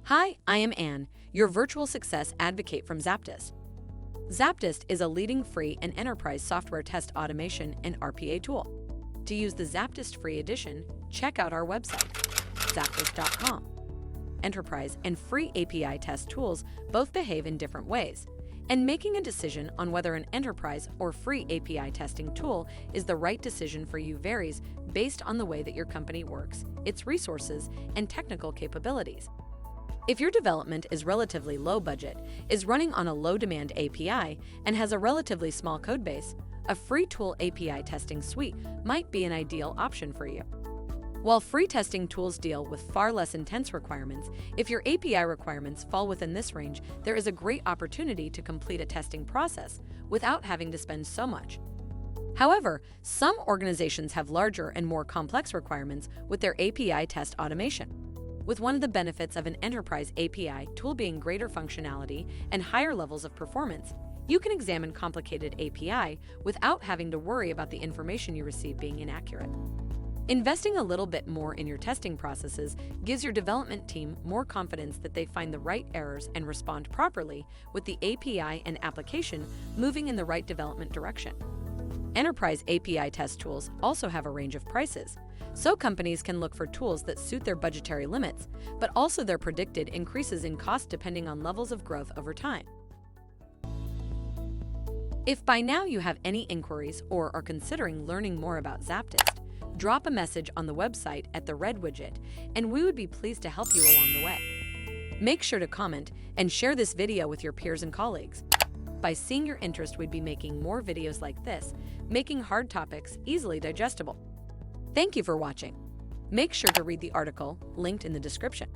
Hi, I am Anne, your virtual success advocate from ZAPTEST. ZAPTEST is a leading free and enterprise software test automation and RPA tool. To use the ZAPTEST free edition, check out our website, ZAPTEST.AI. Enterprise and free API test tools both behave in different ways, and making a decision on whether an enterprise or free API testing tool is the right decision for you varies based on the way that your company works, its resources, and technical capabilities. If your development is relatively low budget, is running on a low-demand API, and has a relatively small codebase, a free tool API testing suite might be an ideal option for you. While free testing tools deal with far less intense requirements, if your API requirements fall within this range, there is a great opportunity to complete a testing process without having to spend so much. However, some organizations have larger and more complex requirements with their API test automation. With one of the benefits of an enterprise API tool being greater functionality and higher levels of performance, you can examine complicated API without having to worry about the information you receive being inaccurate. Investing a little bit more in your testing processes gives your development team more confidence that they find the right errors and respond properly, with the API and application moving in the right development direction. Enterprise API test tools also have a range of prices, so companies can look for tools that suit their budgetary limits, but also their predicted increases in cost depending on levels of growth over time. If by now you have any inquiries or are considering learning more about ZAPTEST, drop a message on the website at the red widget, and we would be pleased to help you along the way. Make sure to comment and share this video with your peers and colleagues. By seeing your interest, we'd be making more videos like this, making hard topics easily digestible. Thank you for watching. Make sure to read the article linked in the description.